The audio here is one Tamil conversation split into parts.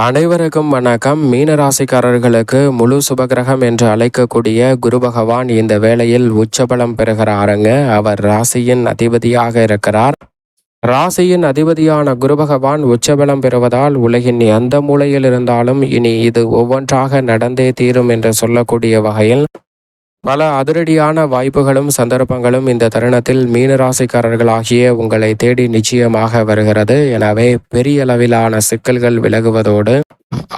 அனைவருக்கும் வணக்கம். மீனராசிக்காரர்களுக்கு முழு சுபகிரகம் என்று அழைக்கக்கூடிய குரு பகவான் இந்த வேளையில் உச்சபலம் பெறுகிறாருங்க. அவர் ராசியின் அதிபதியாக இருக்கிறார். ராசியின் அதிபதியான குரு பகவான் உச்சபலம் பெறுவதால் உலகின் எந்த மூலையில் இருந்தாலும் இனி இது ஒவ்வொன்றாக நடந்தே தீரும் என்று சொல்லக்கூடிய வகையில் பல அதிரடியான வாய்ப்புகளும் சந்தர்ப்பங்களும் இந்த தருணத்தில் மீனராசிக்காரர்களாகிய உங்களை தேடி நிச்சயமாக வருகிறது. எனவே பெரிய அளவிலான சிக்கல்கள் விலகுவதோடு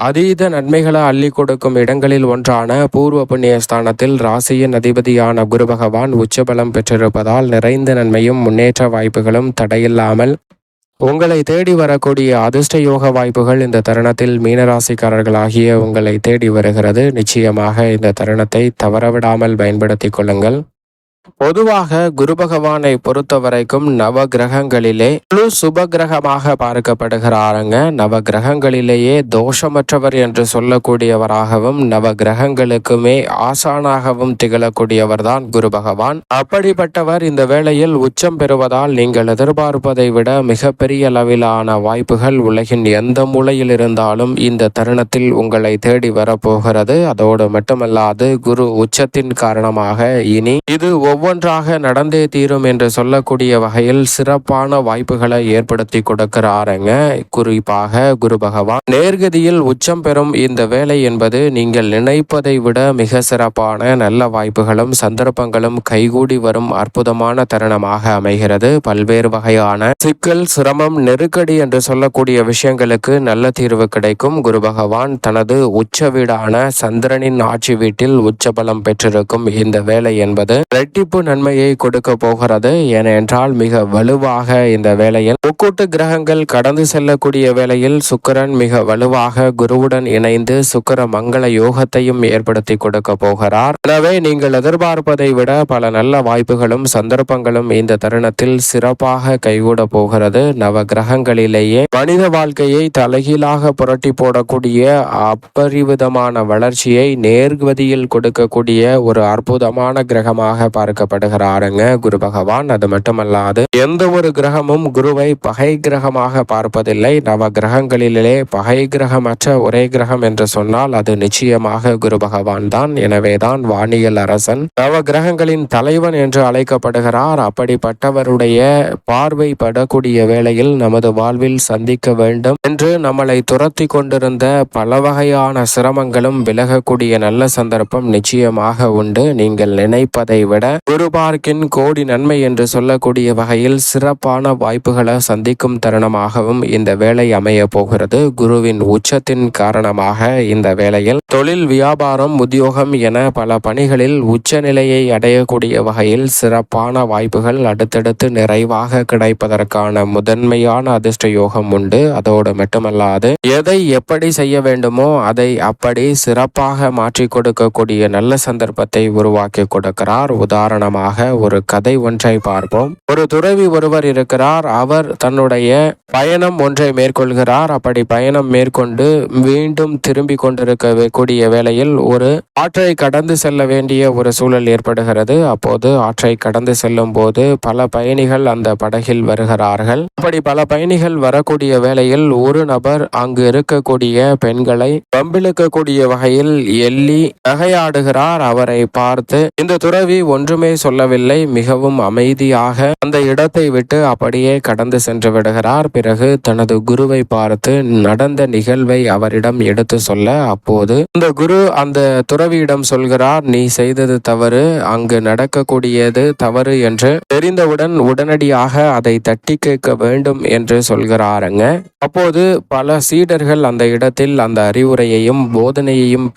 அதீத நன்மைகளை அள்ளி கொடுக்கும் இடங்களில் ஒன்றான பூர்வ புண்ணிய ஸ்தானத்தில் ராசியின் அதிபதியான குரு பகவான் உச்சபலம் பெற்றிருப்பதால் நிறைந்த நன்மையும் முன்னேற்ற வாய்ப்புகளும் தடையில்லாமல் உங்களை தேடி வரக்கூடிய அதிர்ஷ்ட யோக வாய்ப்புகள் இந்த தருணத்தில் மீனராசிக்காரர்களாகிய உங்களை தேடி வருகிறது. நிச்சயமாக இந்த தருணத்தை தவறவிடாமல் பயன்படுத்திக் கொள்ளுங்கள். பொதுவாக குரு பகவானை பொறுத்த வரைக்கும் நவ கிரகங்களிலே முழு சுப கிரகமாக பார்க்கப்படுகிறாருங்க. நவ கிரகங்களிலேயே தோஷமற்றவர் என்று சொல்லக்கூடியவராகவும் நவ கிரகங்களுக்குமே ஆசானாகவும் திகழக்கூடியவர் தான் குரு பகவான். அப்படிப்பட்டவர் இந்த வேளையில் உச்சம் பெறுவதால் நீங்கள் எதிர்பார்ப்பதை விட மிகப்பெரிய அளவிலான வாய்ப்புகள் உலகின் எந்த மூலையில் இருந்தாலும் இந்த தருணத்தில் உங்களை தேடி வரப்போகிறது. அதோடு மட்டுமல்லாது குரு உச்சத்தின் காரணமாக இனி இது ஒவ்வொன்றாக நடந்தே தீரும் என்று சொல்லக்கூடிய வகையில் சிறப்பான வாய்ப்புகளை ஏற்படுத்தி கொடுக்கிறாருங்க. குறிப்பாக குரு பகவான் நேர்கதியில் உச்சம் பெறும் இந்த வேலை என்பது நீங்கள் நினைப்பதை விட மிக சிறப்பான நல்ல வாய்ப்புகளும் சந்தர்ப்பங்களும் கைகூடி வரும் அற்புதமான தருணமாக அமைகிறது. பல்வேறு வகையான சிக்கல், சிரமம், நெருக்கடி என்று சொல்லக்கூடிய விஷயங்களுக்கு நல்ல தீர்வு கிடைக்கும். குரு பகவான் தனது உச்ச வீடான சந்திரனின் ஆட்சி வீட்டில் உச்சபலம் பெற்றிருக்கும் இந்த வேலை என்பது இரட்டிப்பு நன்மையை கொடுக்க போகிறது. ஏனென்றால் மிக வலுவாக இந்த வேளையில் முக்கூட்டு கிரகங்கள் கடந்து செல்லக்கூடிய வேளையில் சுக்கிரன் மிக வலுவாக குருவுடன் இணைந்து சுக்கிர மங்கள யோகத்தையும் ஏற்படுத்தி கொடுக்க போகிறார். எனவே நீங்கள் எதிர்பார்ப்பதை விட பல நல்ல வாய்ப்புகளும் சந்தர்ப்பங்களும் இந்த தருணத்தில் சிறப்பாக கைகூட போகிறது. நவ கிரகங்களிலேயே மனித வாழ்க்கையை தலைகீழாக புரட்டி போடக்கூடிய அப்பரிவிதமான வளர்ச்சியை நேர்கதியில் கொடுக்கக்கூடிய ஒரு அற்புதமான கிரகமாக பார்க்கப்படுகிறாருங்க குரு பகவான். அது மட்டுமல்லாது எந்த ஒரு கிரகமும் குருவை பகை கிரகமாக பார்ப்பதில்லை. நவ கிரகங்களிலே பகை கிரகமற்ற ஒரே கிரகம் என்று சொன்னால் அது நிச்சயமாக குரு பகவான் தான். எனவேதான் வானியல் அரசன் நவ கிரகங்களின் தலைவன் என்று அழைக்கப்படுகிறார். அப்படிப்பட்டவருடைய பார்வை படக்கூடிய வேளையில் நமது வாழ்வில் சந்திக்க வேண்டும் என்று நம்மளை துரத்தி கொண்டிருந்த பல வகையான சிரமங்களும் விலகக்கூடிய நல்ல சந்தர்ப்பம் நிச்சயமாக உண்டு. நீங்கள் நினைப்பதை விட குரு பார்க்கின் கோடி நன்மை என்று சொல்லக்கூடிய வகையில் சிறப்பான வாய்ப்புகளை சந்திக்கும் தருணமாகவும் இந்த வேலை அமைய போகிறது. குருவின் உச்சத்தின் காரணமாக இந்த வேளையில் தொழில், வியாபாரம், உத்தியோகம் என பல பணிகளில் உச்ச நிலையை அடையக்கூடிய வகையில் சிறப்பான வாய்ப்புகள் அடுத்தடுத்து நிறைவாக கிடைப்பதற்கான முதன்மையான அதிர்ஷ்ட யோகம் உண்டு. அதோடு மட்டுமல்லாது எதை எப்படி செய்ய வேண்டுமோ அதை அப்படி சிறப்பாக மாற்றி கொடுக்கக்கூடிய நல்ல சந்தர்ப்பத்தை உருவாக்கி கொடுக்கிறார். உதாரணமாக ஒரு கதை ஒன்றை பார்ப்போம். ஒரு துறவி ஒருவர் இருக்கிறார். அவர் தன்னுடைய பயணம் ஒன்றை மேற்கொள்கிறார். அப்படி பயணம் மேற்கொண்டு மீண்டும் திரும்பி கொண்டிருக்கக்கூடிய வேளையில் ஒரு ஆற்றை கடந்து செல்ல வேண்டிய ஒரு சூழல் ஏற்படுகிறது. அப்போது ஆற்றை கடந்து செல்லும் போது பல பயணிகள் அந்த படகில் வருகிறார்கள். அப்படி பல பயணிகள் வரக்கூடிய வேளையில் ஒரு நபர் அங்கு இருக்கக்கூடிய பெண்களை வம்பிழுக்கக்கூடிய வகையில் எள்ளி நகையாடுகிறார். அவரை பார்த்து இந்த துறவி ஒன்றுமே சொல்லவில்லை. மிகவும் அமைதியாக அந்த இடத்தை விட்டு அப்படியே கடந்து சென்று விடுகிறார். பிறகு தனது குருவை பார்த்து நடந்த நிகழ்வை அவரிடம் எடுத்து சொல்ல, அப்போது இந்த குரு அந்த துறவியிடம் சொல்கிறார், நீ செய்தது தவறு, அங்கு நடக்கக்கூடியது தவறு என்று தெரிந்தவுடன் உடனடியாக அதை தட்டி கேட்க வேண்டும் என்று சொல்கிறாருங்க. அப்போது பல சீடர்கள் அந்த இடத்தில் அந்த அறிவுரையையும் போதனையையும்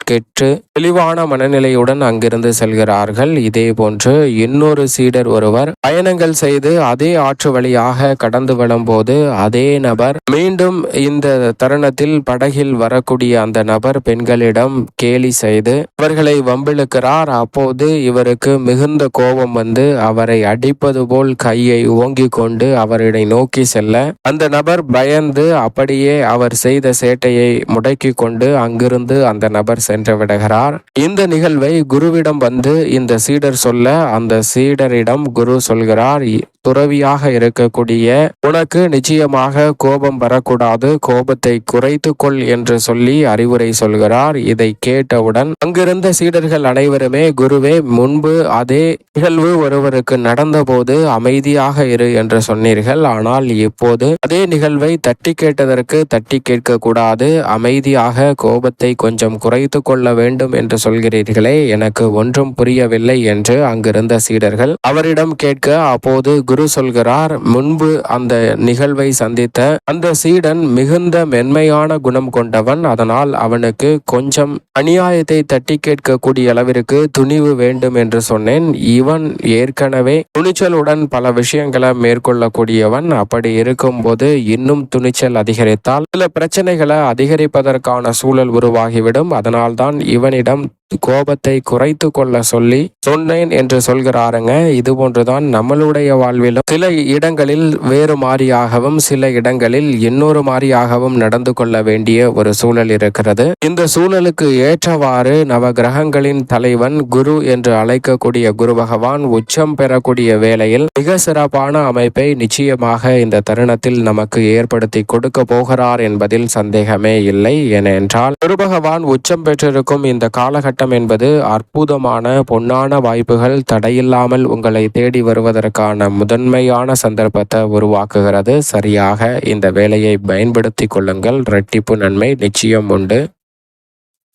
கேட்டு தெளிவான மனநிலையுடன் அங்கிருந்து செல்கிறார்கள். இதே போன்று இன்னொரு சீடர் ஒருவர் பயணங்கள் செய்து அதே ஆற்று வழியாக கடந்து வரும்போது அதே நபர் மீண்டும் இந்த தருணத்தில் படகில் வரக்கூடிய அந்த நபர் பெண்களிடம் கேலி செய்து அவர்களை வம்பிழுக்கிறார். அப்போது இவருக்கு மிகுந்த கோபம் வந்து அவரை அடிப்பது போல் கையை ஓங்கி கொண்டு அவரை நோக்கி செல்ல அந்த நபர் பயந்து அப்படியே அவர் செய்த சேட்டையை முடக்கி கொண்டு அங்கிருந்து அந்த நபர் சென்று சென்று விடுகிறார். இந்த நிகழ்வை குருவிடம் வந்து இந்த சீடர் சொல்ல அந்த சீடரிடம் குரு சொல்கிறார், துறவியாக இருக்கக்கூடிய உனக்கு நிச்சயமாக கோபம் வரக்கூடாது, கோபத்தை குறைத்து கொள் என்று சொல்லி அறிவுரை சொல்கிறார். இதை கேட்டவுடன் அங்கிருந்த சீடர்கள் அனைவருமே, குருவே, முன்பு அதே நிகழ்வு ஒருவருக்கு நடந்தபோது அமைதியாக இரு என்று சொன்னீர்கள், ஆனால் இப்போது அதே நிகழ்வை தட்டி கேட்டதற்கு தட்டி கேட்க கூடாது, அமைதியாக கோபத்தை கொஞ்சம் குறைத்து கொள்ள வேண்டும் என்று சொல்கிறீர்களே, எனக்கு ஒன்றும் புரியவில்லை என்று அங்கிருந்த சீடர்கள் அவரிடம் கேட்க, அப்போது குரு சொல்கிறார், முன்பு அந்த நிகழ்வை சந்தித்த அந்த சீடன் மிகுந்த மென்மையான குணம் கொண்டவன், அதனால் அவனுக்கு கொஞ்சம் அநியாயத்தை தட்டி கேட்கக்கூடிய அளவிற்கு துணிவு வேண்டும் என்று சொன்னேன். இவன் ஏற்கனவே துணிச்சலுடன் பல விஷயங்களை மேற்கொள்ளக்கூடியவன். அப்படி இருக்கும்போது இன்னும் துணிச்சல் அதிகரித்தால் சில பிரச்சனைகளை அதிகரிப்பதற்கான சூழல் உருவாகிவிடும். அதனால்தான் இவனிடம் கோபத்தை குறைத்து கொள்ள சொல்லி சொன்னேன் என்று சொல்கிறாருங்க. இது போன்றுதான் நம்மளுடைய வாழ்விலும் சில இடங்களில் வேறு மாறியாகவும் சில இடங்களில் இன்னொரு மாறியாகவும் நடந்து கொள்ள வேண்டிய ஒரு சூழல் இருக்கிறது. இந்த சூழலுக்கு ஏற்றவாறு நவ கிரகங்களின் தலைவன் குரு என்று அழைக்கக்கூடிய குரு பகவான் உச்சம் பெறக்கூடிய வேளையில் மிக சிறப்பான அமைப்பை நிச்சயமாக இந்த தருணத்தில் நமக்கு ஏற்படுத்தி கொடுக்க போகிறார் என்பதில் சந்தேகமே இல்லை. ஏனென்றால் குரு பகவான் உச்சம் பெற்றிருக்கும் இந்த காலகட்டம் என்பது அற்புதமான பொன்னான வாய்ப்புகள் தடையில்லாமல் உங்களை தேடி வருவதற்கான முதன்மையான சந்தர்ப்பத்தை உருவாக்குகிறது. சரியாக இந்த வேலையை பயன்படுத்தி கொள்ளுங்கள், இரட்டிப்பு நன்மை நிச்சயம் உண்டு.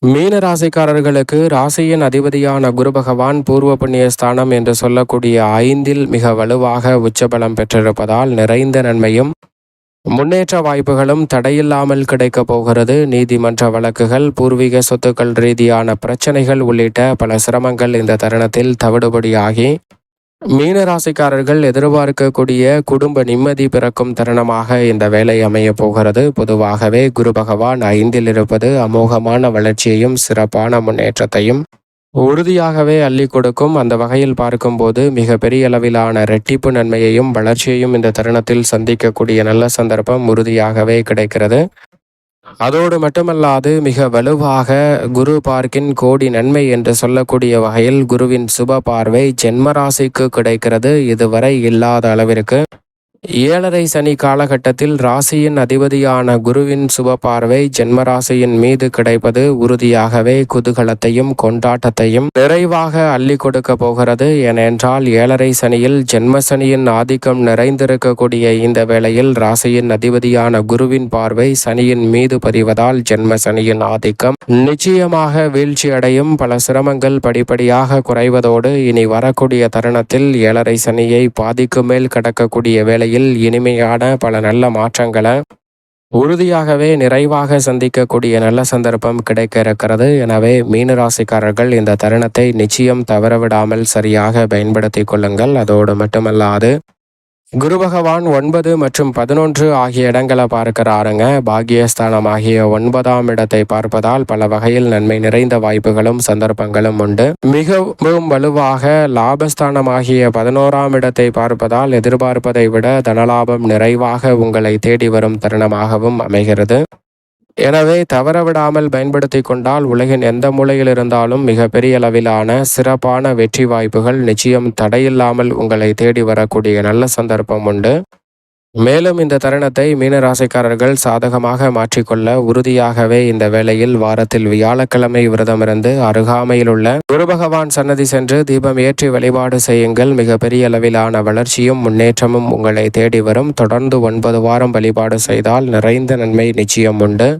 மீன ராசிக்காரர்களுக்கு ராசியின் அதிபதியான குரு பகவான் பூர்வ புண்ணிய ஸ்தானம் என்று சொல்லக்கூடிய 5இல் மிக வலுவாக உச்சபலம் பெற்றிருப்பதால் நிறைந்த நன்மையும் முன்னேற்ற வாய்ப்புகளும் தடையில்லாமல் கிடைக்க போகிறது. நீதிமன்ற வழக்குகள், பூர்வீக சொத்துக்கள் ரீதியான பிரச்சனைகள் உள்ளிட்ட பல சிரமங்கள் இந்த தருணத்தில் தவிடுபடியாகி மீன ராசிக்காரர்கள் எதிர்பார்க்கக்கூடிய குடும்ப நிம்மதி பிறக்கும் தருணமாக இந்த வேலை அமைய போகிறது. பொதுவாகவே குரு பகவான் 5இல் இருப்பது அமோகமான வளர்ச்சியையும் சிறப்பான முன்னேற்றத்தையும் உறுதியாகவே அள்ளி கொடுக்கும். அந்த வகையில் பார்க்கும்போது மிக பெரிய அளவிலான இரட்டிப்பு நன்மையையும் வளர்ச்சியையும் இந்த தருணத்தில் சந்திக்கக்கூடிய நல்ல சந்தர்ப்பம் உறுதியாகவே கிடைக்கிறது. அதோடு மட்டுமல்லாது மிக வலுவாக குரு பார்க்கின் கோடி நன்மை என்று சொல்லக்கூடிய வகையில் குருவின் சுப பார்வை ஜென்மராசிக்கு கிடைக்கிறது. இதுவரை இல்லாத அளவிற்கு 7.5 சனி காலகட்டத்தில் ராசியின் அதிபதியான குருவின் சுப பார்வை ஜென்மராசியின் மீது கிடைப்பது உறுதியாகவே குதூகலத்தையும் கொண்டாட்டத்தையும் நிறைவாக அள்ளி கொடுக்க போகிறது. ஏனென்றால் 7.5 சனியில் ஜென்ம சனியின் ஆதிக்கம் நிறைந்திருக்கக்கூடிய இந்த வேளையில் ராசியின் அதிபதியான குருவின் பார்வை சனியின் மீது பதிவதால் ஜென்ம சனியின் ஆதிக்கம் நிச்சயமாக வீழ்ச்சி அடையும். பல சிரமங்கள் படிப்படியாக குறைவதோடு இனி வரக்கூடிய தருணத்தில் 7.5 சனியை பாதிக்கு மேல் கடக்கக்கூடிய வேளையில் இனிமையான பல நல்ல மாற்றங்களை உறுதியாகவே நிறைவாக சந்திக்கக்கூடிய நல்ல சந்தர்ப்பம் கிடைக்க இருக்கிறது. எனவே மீனராசிக்காரர்கள் இந்த தருணத்தை நிச்சயம் தவறவிடாமல் சரியாக பயன்படுத்தி கொள்ளுங்கள். அதோடு மட்டுமல்லாது குரு பகவான் 9 மற்றும் 11 ஆகிய இடங்களை பார்க்கிறாருங்க. பாக்கியஸ்தானம் ஆகிய 9ஆம் இடத்தை பார்ப்பதால் பல வகையில் நன்மை நிறைந்த வாய்ப்புகளும் சந்தர்ப்பங்களும் உண்டு. மிகவும் வலுவாக லாபஸ்தானம் ஆகிய 11ஆம் இடத்தை பார்ப்பதால் எதிர்பார்ப்பதை விட தனலாபம் நிறைவாக உங்களை தேடி வரும் தருணமாகவும் அமைகிறது. எனவே தவறவிடாமல் பயன்படுத்தி கொண்டால் உலகின் எந்த மூலையில் இருந்தாலும் மிக பெரிய அளவிலான சிறப்பான வெற்றி வாய்ப்புகள் நிச்சயம் தடையில்லாமல் உங்களை தேடி வரக்கூடிய நல்ல சந்தர்ப்பம் உண்டு. மேலும் இந்த தருணத்தை மீனராசிக்காரர்கள் சாதகமாக மாற்றிக்கொள்ள உறுதியாகவே இந்த வேளையில் வாரத்தில் வியாழக்கிழமை விரதமிருந்து அருகாமையில் உள்ள குரு பகவான் சன்னதி சென்று தீபம் ஏற்றி வழிபாடு செய்யுங்கள். மிக பெரிய அளவிலான வளர்ச்சியும் முன்னேற்றமும் உங்களை தேடி வரும். தொடர்ந்து 9 வாரம் வழிபாடு செய்தால் நிறைந்த நன்மை நிச்சயம் உண்டு.